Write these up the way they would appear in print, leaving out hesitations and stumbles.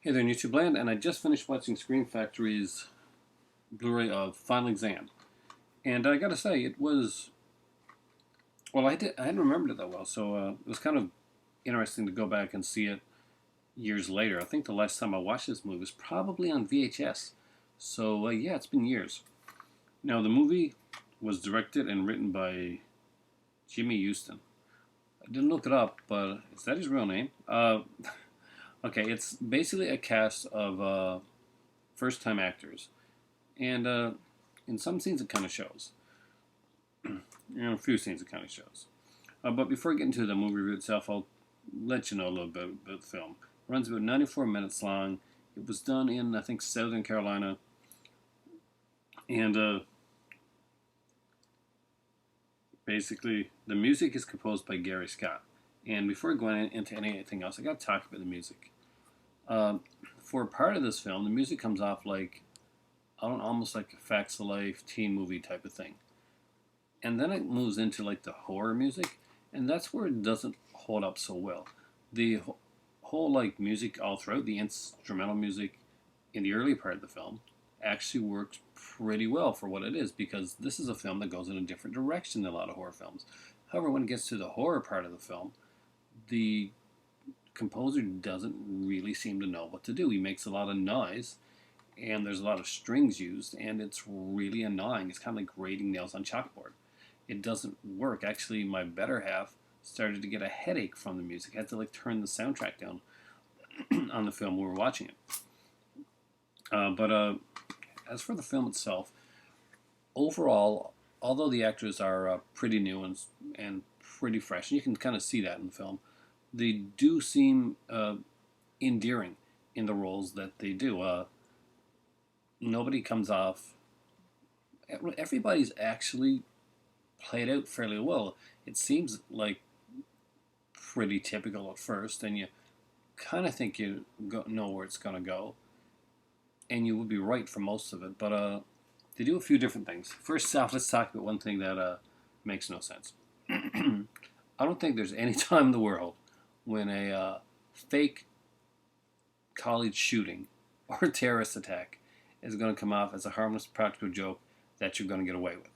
Hey there, YouTube land, and I just finished watching Screen Factory's Blu-ray of Final Exam, and I gotta say, it was well. I hadn't remembered it that well, so it was kind of interesting to go back and see it years later. I think the last time I watched this movie was probably on VHS. So yeah, it's been years. Now the movie was directed and written by Jimmy Houston. I didn't look it up, but is that his real name? Okay, it's basically a cast of first-time actors. And in some scenes, it kind of shows. A few scenes, it kind of shows. But before I get into the movie review itself, I'll let you know a little bit about the film. It runs about 94 minutes long. It was done in, I think, Southern Carolina. And basically, the music is composed by Gary Scott. And before going into anything else, I got to talk about the music. For part of this film, the music comes off like, I don't know, almost like a facts of life teen movie type of thing. And then it moves into like the horror music, and that's where it doesn't hold up so well. The whole like music all throughout, the instrumental music in the early part of the film actually works pretty well for what it is, because this is a film that goes in a different direction than a lot of horror films. However, when it gets to the horror part of the film, the composer doesn't really seem to know what to do. He makes a lot of noise, and there's a lot of strings used, and it's really annoying. It's kind of like grating nails on chalkboard. It doesn't work. Actually, my better half started to get a headache from the music. I had to like turn the soundtrack down on the film we were watching it. But as for the film itself, overall, although the actors are pretty new and pretty fresh, and you can kind of see that in the film, they do seem endearing in the roles that they do. Nobody comes off. Everybody's actually played out fairly well. It seems like pretty typical at first, and you kind of think you know where it's going to go, and you would be right for most of it. But they do a few different things. First off, let's talk about one thing that makes no sense. I don't think there's any time in the world when a fake college shooting or terrorist attack is going to come off as a harmless practical joke that you're going to get away with.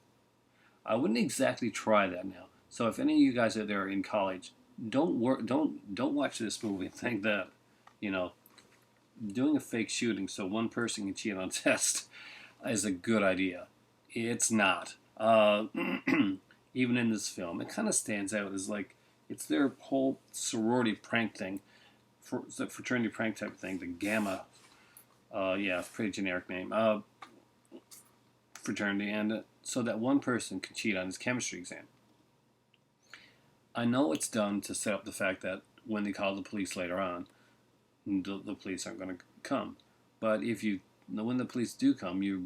I wouldn't exactly try that now. So if any of you guys out there are in college, don't watch this movie and think that, you know, doing a fake shooting so one person can cheat on a test is a good idea. It's not. Even in this film, it kind of stands out as like it's their whole sorority prank thing, the fraternity prank type of thing, the Gamma. Yeah, it's a pretty generic name. Fraternity, and so that one person could cheat on his chemistry exam. I know it's done to set up the fact that when they call the police later on, the police aren't going to come. But when the police do come, you're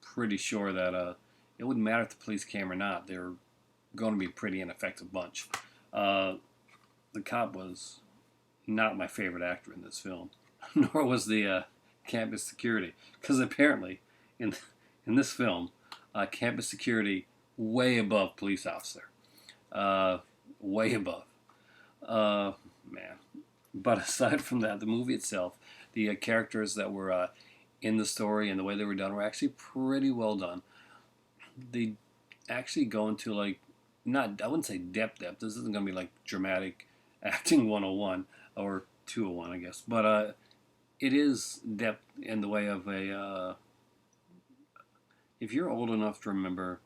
pretty sure that it wouldn't matter if the police came or not. They're going to be a pretty ineffective bunch. The cop was not my favorite actor in this film, nor was the campus security, because apparently in this film, campus security way above police officer, way above. Man. But aside from that, the movie itself, the characters that were in the story and the way they were done were actually pretty well done. They actually go into like, not, I wouldn't say depth. This isn't going to be like dramatic acting 101 or 201, I guess. But it is depth in the way of a if you're old enough to remember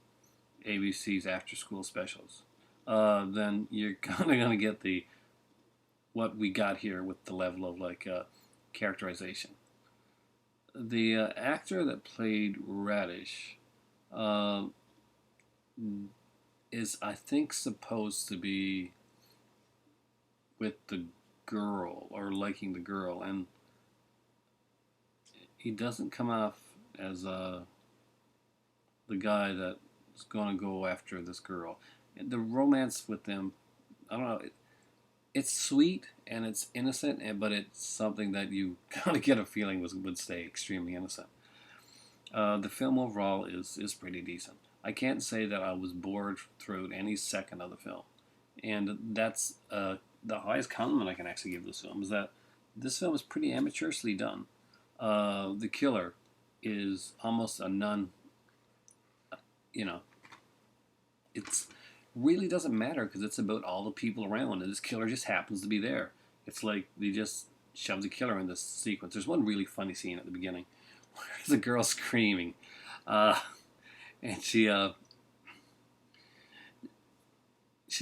ABC's after school specials, then you're kind of going to get what we got here with the level of like characterization. The actor that played Radish is, I think, supposed to be with the girl or liking the girl, and he doesn't come off as the guy that's going to go after this girl. And the romance with them, I don't know. It's sweet and it's innocent, but it's something that you kind of get a feeling would stay extremely innocent. The film overall is pretty decent. I can't say that I was bored throughout any second of the film, and that's the highest compliment I can actually give this film is that this film is pretty amateurishly done. The killer is almost a nun. You know, it's really doesn't matter because it's about all the people around, and this killer just happens to be there. It's like they just shoved the killer in this sequence. There's one really funny scene at the beginning where there's a girl screaming, uh, and she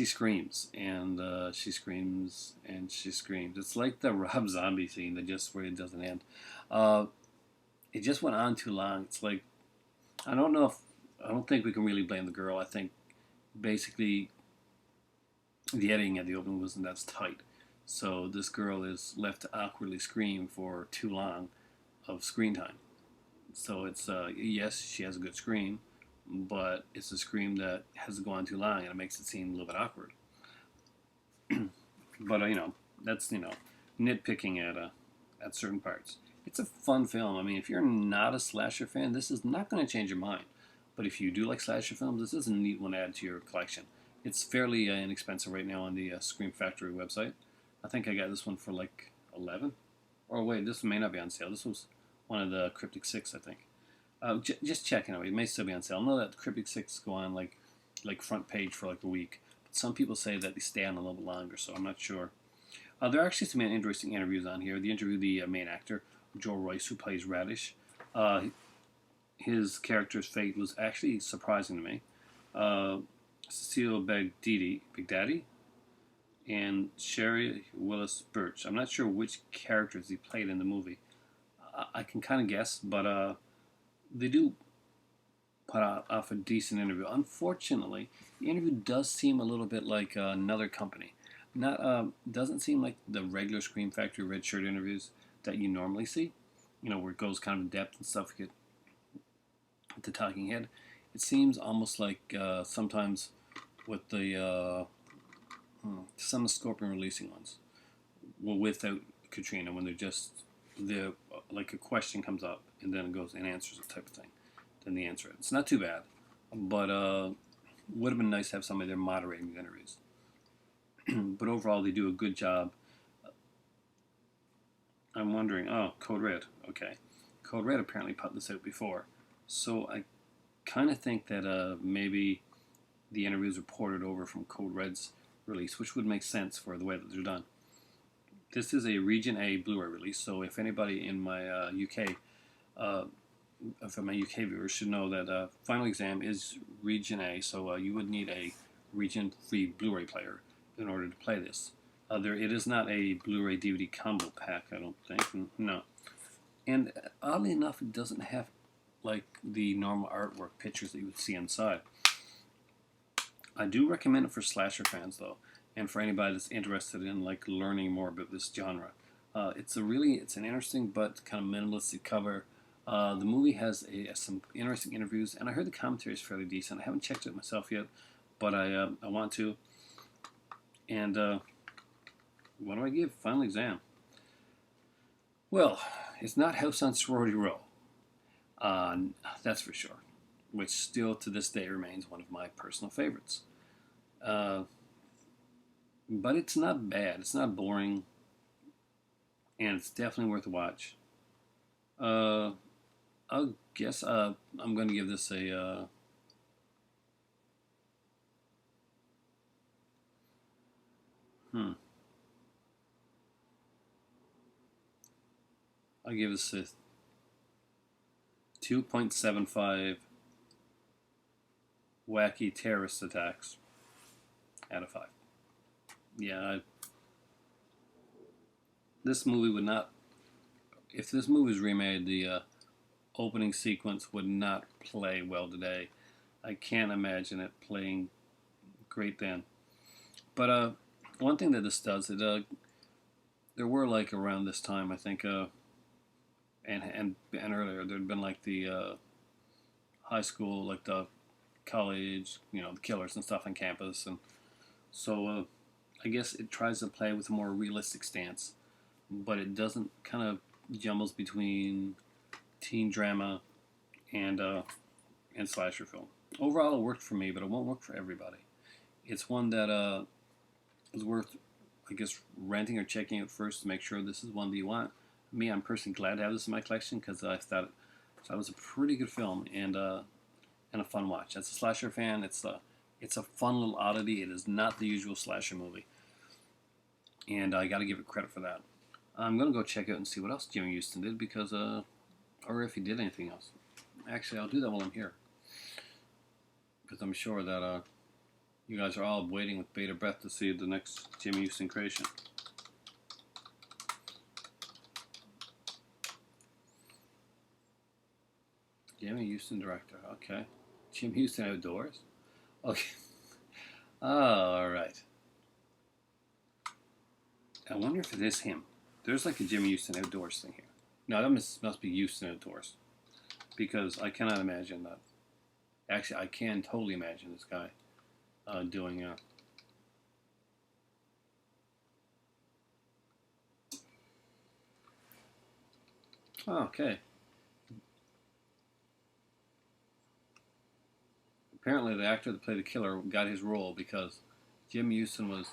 screams and she screams and she screams. It's like the Rob Zombie scene that just where it doesn't end. Uh, it just went on too long. It's like I don't know if I don't think we can really blame the girl. I think basically the editing at the opening wasn't that tight. So this girl is left to awkwardly scream for too long of screen time. So it's yes, she has a good scream, but it's a scream that has gone too long and it makes it seem a little bit awkward. But that's nitpicking at certain parts. It's a fun film. I mean, if you're not a slasher fan, this is not going to change your mind. But if you do like slasher films, this is a neat one to add to your collection. It's fairly inexpensive right now on the Scream Factory website. I think I got this one for like 11. Or wait, this may not be on sale. This was one of the Cryptic Six, I think. Just check anyway. It may still be on sale. I know that Cryptic Six go on like front page for like a week. But some people say that they stay on a little bit longer, so I'm not sure. There are actually some interesting interviews on here. The interview the main actor, Joe Royce, who plays Radish. His character's fate was actually surprising to me. Cecile Big Daddy, and Sherry Willis Birch. I'm not sure which characters he played in the movie. I can kind of guess, but they do put off a decent interview. Unfortunately, the interview does seem a little bit like Another Company. Not doesn't seem like the regular Scream Factory Red Shirt interviews that you normally see. Where it goes kind of in depth and stuff. You get the talking head. It seems almost like sometimes with the some of the Scorpion releasing ones, well, without Katrina, when they're like a question comes up and then it goes and answers it type of thing. Then the answer. It's not too bad, but would have been nice to have somebody there moderating the interviews. But overall, they do a good job. I'm wondering. Oh, Code Red. Okay, Code Red apparently put this out before, so I kind of think that maybe the interviews were ported over from Code Red's release, which would make sense for the way that they're done. This is a Region A Blu-ray release, so if anybody in my UK, from my UK viewers, should know that Final Exam is Region A, so you would need a Region 3 Blu-ray player in order to play this. It is not a Blu-ray DVD combo pack, I don't think. No. And oddly enough, it doesn't have like the normal artwork pictures that you would see inside. I do recommend it for slasher fans though, and for anybody that's interested in like learning more about this genre. It's an interesting but kind of minimalistic cover. The movie has some interesting interviews, and I heard the commentary is fairly decent. I haven't checked it myself yet, but I want to. And what do I give Final Exam? Well, it's not House on Sorority Row. That's for sure. Which still to this day remains one of my personal favorites. But it's not bad. It's not boring. And it's definitely worth a watch. I guess I'm going to give this a... I'll give this a 2.75 wacky terrorist attacks out of 5. Yeah, this movie would not... If this movie was remade, the opening sequence would not play well today. I can't imagine it playing great then. But one thing that this does, there were like around this time, I think, and earlier, there'd been like the high school, like the college, the killers and stuff on campus, and so I guess it tries to play with a more realistic stance, but it doesn't kind of jumbles between teen drama and slasher film. Overall, it worked for me, but it won't work for everybody. It's one that is worth I guess, renting or checking it first to make sure this is one that you want. Me, I'm personally glad to have this in my collection because I thought it was a pretty good film and a fun watch. As a slasher fan, it's a fun little oddity. It is not the usual slasher movie, and I got to give it credit for that. I'm gonna go check out and see what else Jimmy Houston did because or if he did anything else. Actually, I'll do that while I'm here because I'm sure that you guys are all waiting with bated breath to see the next Jimmy Houston creation. Jimmy Houston director. Okay. Jimmy Houston Outdoors. Okay. All right. I wonder if it is him. There's like a Jimmy Houston Outdoors thing here. No, that must be Houston Outdoors because I cannot imagine that. Actually, I can totally imagine this guy doing okay. Apparently, the actor that played the killer got his role because Jim Houston was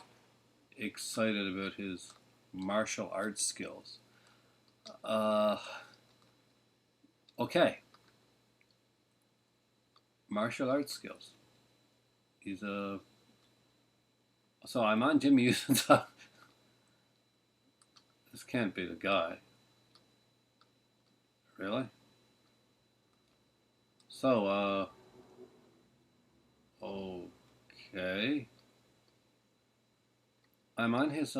excited about his martial arts skills. Okay. Martial arts skills. He's a. So I'm on Jim Houston's. This can't be the guy. Really? So, okay. I'm on his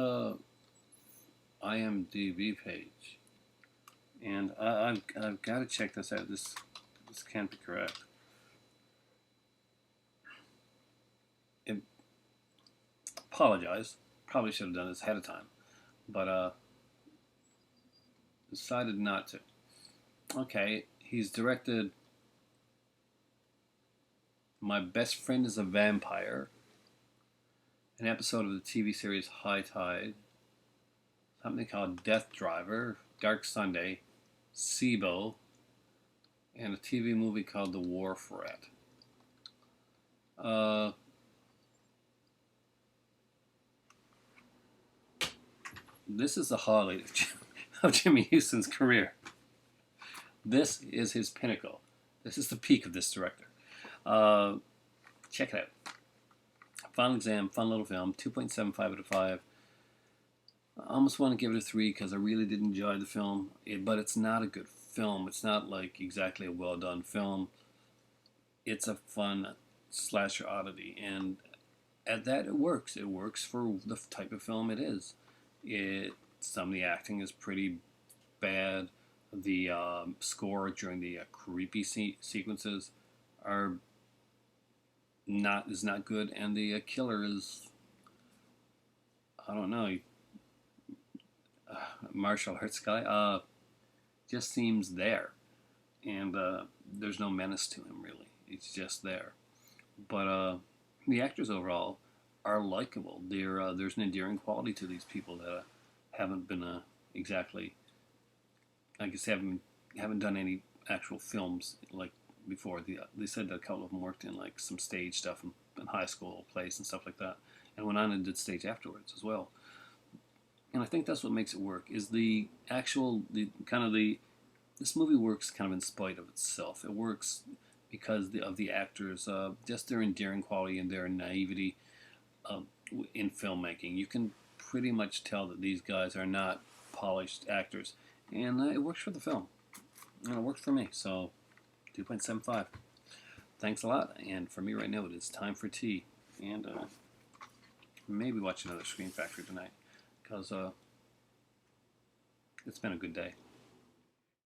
IMDb page, and I've got to check this out. This can't be correct. Apologize. Probably should have done this ahead of time, but decided not to. Okay, he's directed My Best Friend is a Vampire, an episode of the TV series High Tide, something called Death Driver, Dark Sunday, SIBO, and a TV movie called The Wharf Rat. This is the highlight of Jimmy Houston's career. This is his pinnacle. This is the peak of this director. Check it out. Final Exam, fun little film, 2.75 out of 5. I almost want to give it a 3 because I really did enjoy the film, but it's not a good film. It's not like exactly a well-done film. It's a fun slasher oddity, and at that it works. It works for the type of film it is. Some of the acting is pretty bad. The score during the creepy sequences is not good, and the killer is, I don't know, martial arts guy just seems there, and there's no menace to him really. It's just there, but the actors overall are likable. There's an endearing quality to these people that haven't been exactly, I guess, haven't done any actual films like before. They said that a couple of them worked in like some stage stuff in high school plays and stuff like that, and went on and did stage afterwards as well. And I think that's what makes it work. Is this movie works kind of in spite of itself. It works because of the actors, just their endearing quality and their naivety in filmmaking. You can pretty much tell that these guys are not polished actors, and it works for the film. And it worked for me, so 2.75. Thanks a lot, and for me right now it is time for tea, and maybe watch another Scream Factory tonight, because it's been a good day.